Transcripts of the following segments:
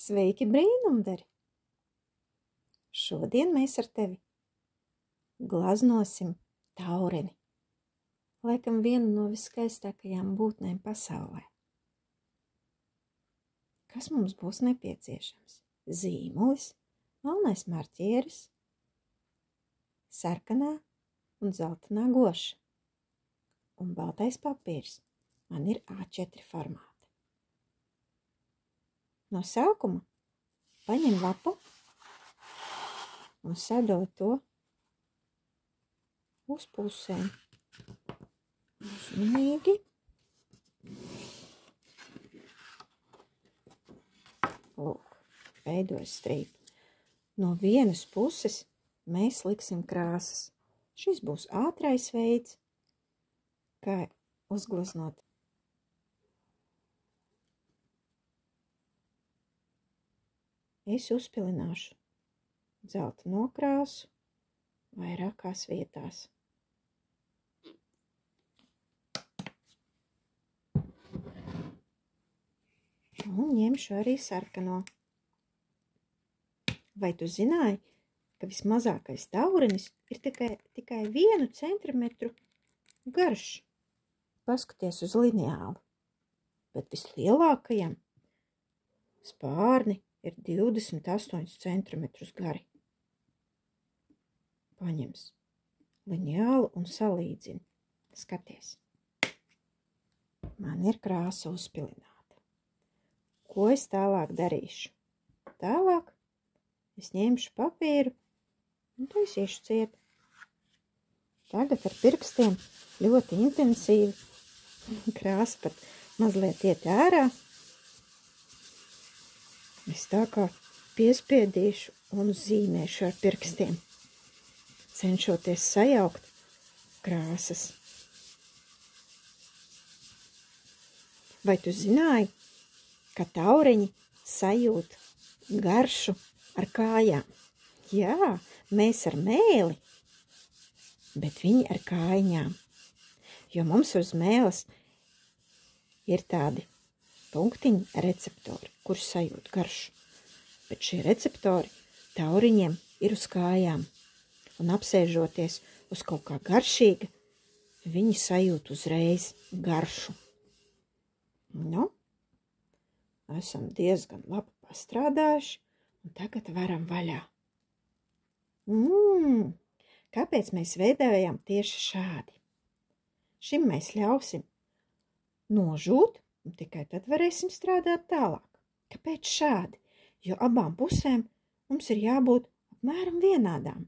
Sveiki, brīnumdari! Šodien mēs ar tevi glaznosim taureni, laikam vienu no viskaistākajām būtnēm pasaulē. Kas mums būs nepieciešams? Zīmulis, melnais marķieris, sarkanā un zeltainā goša un baltais papīrs. Man ir A4 formāti. No sākuma paņem lapu un sadali to uz pusēm. Uzmanīgi. Lūk, veidojas strīpa. No vienas puses mēs liksim krāsas. Šis būs ātrais veids, kā uzgleznot. Es uzpilināšu dzelteno krāsu vairākās vietās. Un ņemšu arī sarkano. Vai tu zināji, ka vismazākais taurenis ir tikai 1 centimetru garš? Paskaties uz lineālu, bet vislielākajam spārni ir 28 centimetrus gari. Paņems lineālu un salīdzini. Skaties. Man ir krāsa uzpilināta. Ko es tālāk darīšu? Tālāk es ņemšu papīru un taisīšu ciet. Tagad ar pirkstiem ļoti intensīvi krāsa pat mazliet iet ārā. Es tā kā piespiedīšu un zīmēšu ar pirkstiem, cenšoties sajaukt krāsas. Vai tu zināji, ka taureņi sajūt garšu ar kājām? Jā, mēs ar mēli, bet viņi ar kājiņām, jo mums uz mēles ir tādi punktiņi receptori, kuri sajūt garšu, bet šie receptori tauriņiem ir uz kājām, un apsēžoties uz kaut kā garšīga, viņi sajūt uzreiz garšu. Nu, esam diezgan labi pastrādājuši, un tagad varam vaļā. Kāpēc mēs veidojam tieši šādi? Šim mēs ļausim nožūt, un tikai tad varēsim strādāt tālāk. Kāpēc šādi? Jo abām pusēm mums ir jābūt apmēram vienādām.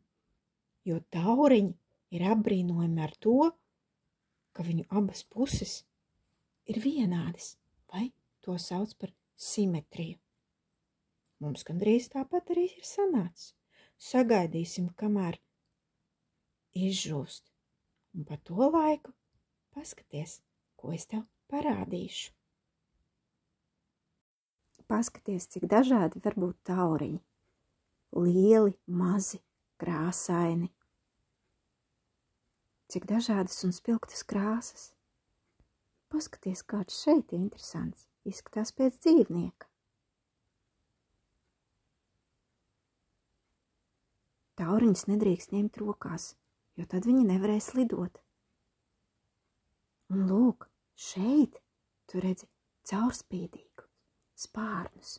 Jo tauriņi ir apbrīnojami ar to, ka viņu abas puses ir vienādas, vai to sauc par simetriju. Mums gandrīz tāpat arī ir sanācis. Sagaidīsim, kamēr izžūst. Un pa to laiku paskaties, ko es tev parādīšu. Paskaties, cik dažādi var būt tauriņi. Lieli, mazi, krāsaini. Cik dažādas un spilgtas krāsas. Paskaties, kāds šeit interesants. Izskatās pēc dzīvnieka. Tauriņus nedrīkst ņemt rokās, jo tad viņi nevarēs lidot. Un lūk, šeit tu redzi caurspīdīgu spārnus.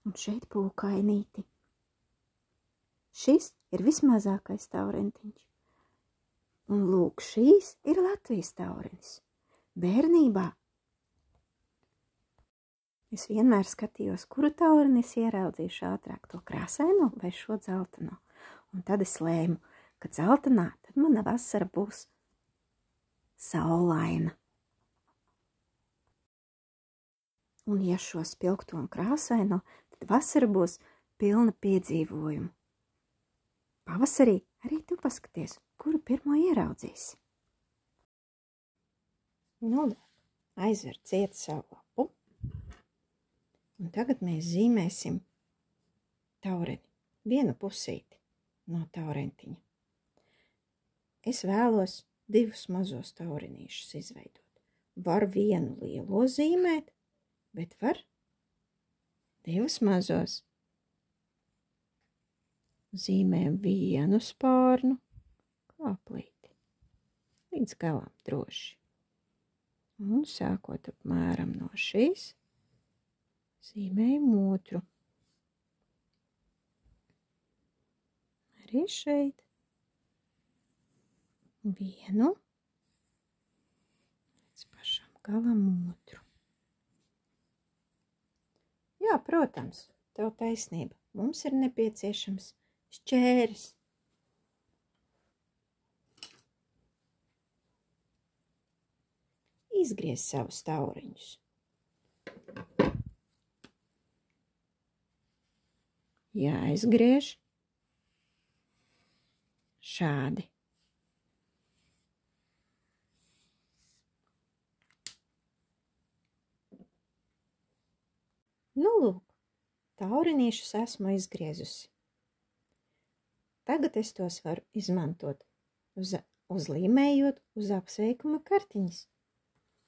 Un šeit pūkainīti. Šis ir vismazākais taurentiņš. Un lūk, šīs ir Latvijas taurenis. Bērnībā es vienmēr skatījos, kuru taureni es ieraudzīšu ātrāk, to krāsaino vai šo dzelteno. Un tad es lēmu, ka dzeltenā tad mana vasara būs saulaina. Un ja šo spilgto un krāsaino, tad vasara būs pilna piedzīvojumu. Pavasarī arī tu paskaties, kuru pirmo ieraudzīsi. Nu, aizver ciet savu lapu. Un tagad mēs zīmēsim taureni, vienu pusīti no taurentiņa. Es vēlos 2 mazos taurenīšus izveidot. Var vienu lielo zīmēt, bet var divus mazos. Zīmējam vienu spārnu klāplīti līdz galam droši. Un sākot apmēram no šīs, zīmējam otru. Arī šeit. Vienu. Līdz pašam galam otru. Jā, protams, tev taisnība. Mums ir nepieciešams šķēris. Izgriez savus tauriņus. Jāizgriež šādi. Nu, lūk, taurinīšus esmu izgriezusi. Tagad es tos varu izmantot, uzlīmējot uz apsveikuma kartiņas.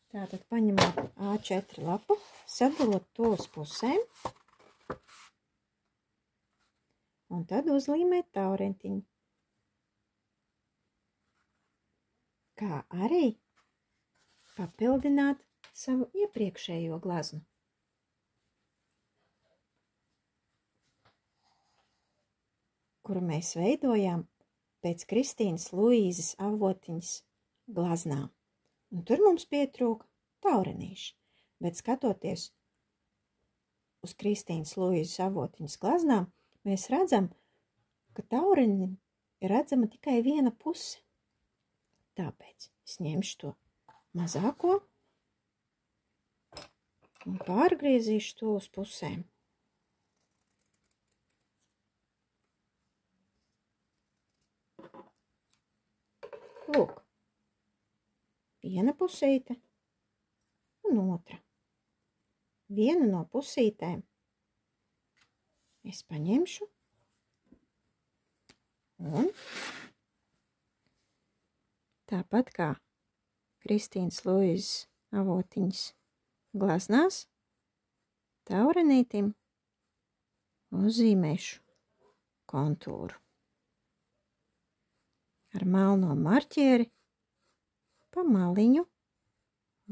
Tātad paņemot A4 lapu, sadalot to uz pusēm un tad uzlīmēt taurentiņu. Kā arī papildināt savu iepriekšējo glaznu. Kuru mēs veidojām pēc Kristīnas Luīzes Avotiņas glaznām. Un tur mums pietrūka taurenīši, bet skatoties uz Kristīnas Luīzes Avotiņas glaznām, mēs redzam, ka taurenim ir redzama tikai viena puse. Tāpēc es ņemšu to mazāko un pārgriezīšu to uz pusēm. Lūk, viena pusīte un otra. Vienu no pusītēm es paņemšu un tāpat kā Kristīnas Luīzes Avotiņas glaznās, taurenītim uzzīmēšu kontūru. Ar melno marķieri pa maliņu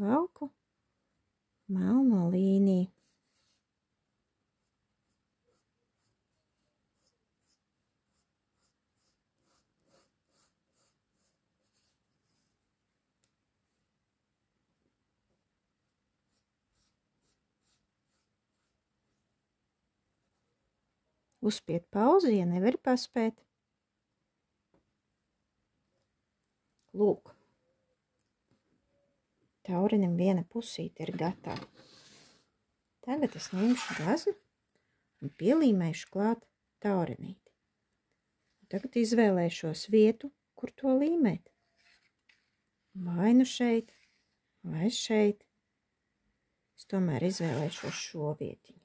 velku melno līniju. Uzspied pauzi, ja nevari paspēt. Lūk, taurenim viena pusīte ir gatava. Tagad es ņemšu glaznu un pielīmēšu klāt taurenīti. Tagad izvēlēšos vietu, kur to līmēt. Vai nu šeit, vai šeit. Es tomēr izvēlēšos šo vietiņu.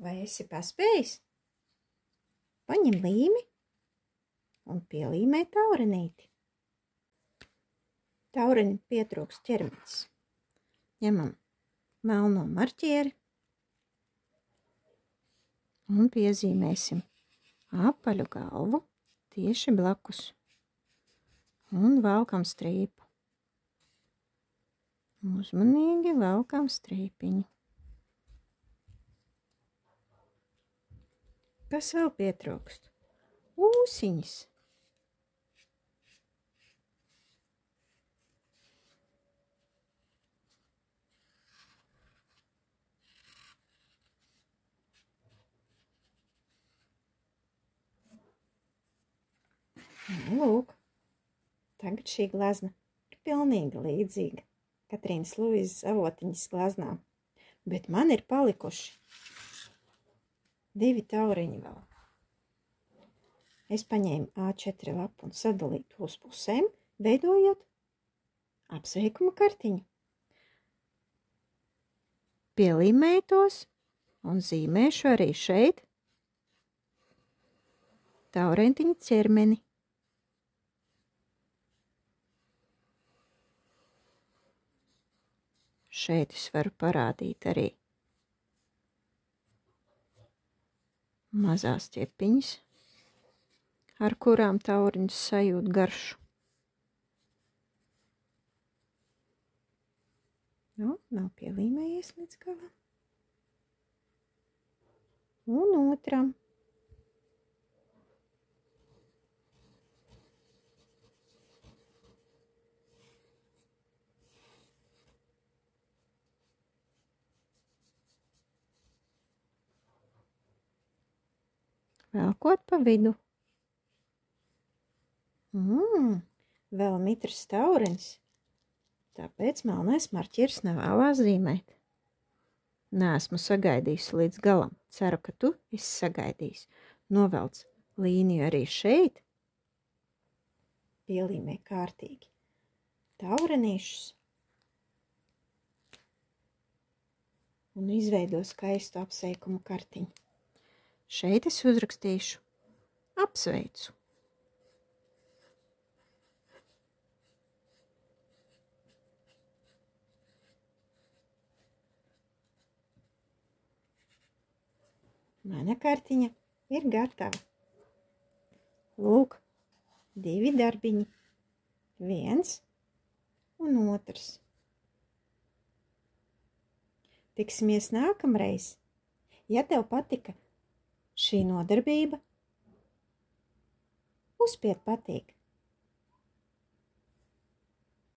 Vai esi paspējis? Paņem līmi un pielīmē taurenīti. Taurenim pietrūks ķermenis. Ņemam melno marķieri un piezīmēsim apaļu galvu tieši blakus un velkam strīpu. Uzmanīgi velkam strīpiņu. Kas vēl pietrūkst? Ūsiņas. Lūk, tagad šī glazna ir pilnīgi līdzīga Katrīnas Luīzes Avotiņas glaznām, bet man ir palikuši 2 tauriņi vēl. Es paņēmu A4 lapu un sadalīju to uz pusēm, veidojot apsveikuma kartiņu. Pielīmēju tos Un zīmēšu arī šeit taurentiņa ķermeni. Šeit es varu parādīt arī mazās ķepiņas, ar kurām tauriņš sajūt garšu. Nu, nav pielīmējies līdz galam. Un otram. Velkot pa vidu. Vēl mitrs tauriņš, tāpēc melnais marķieris nevēlās zīmēt. Neesmu sagaidījis līdz galam. Ceru, ka tu esi sagaidījis. Novelc līniju arī šeit. Pielīmē kārtīgi taurenīšus. Un izveido skaistu apsveikumu kartiņu. Šeit es uzrakstīšu apsveicu. Mana kartiņa ir gatava. Lūk, 2 darbiņi. 1 un 2. Tiksimies nākamreiz. Ja tev patika šī nodarbība, uzspied patīk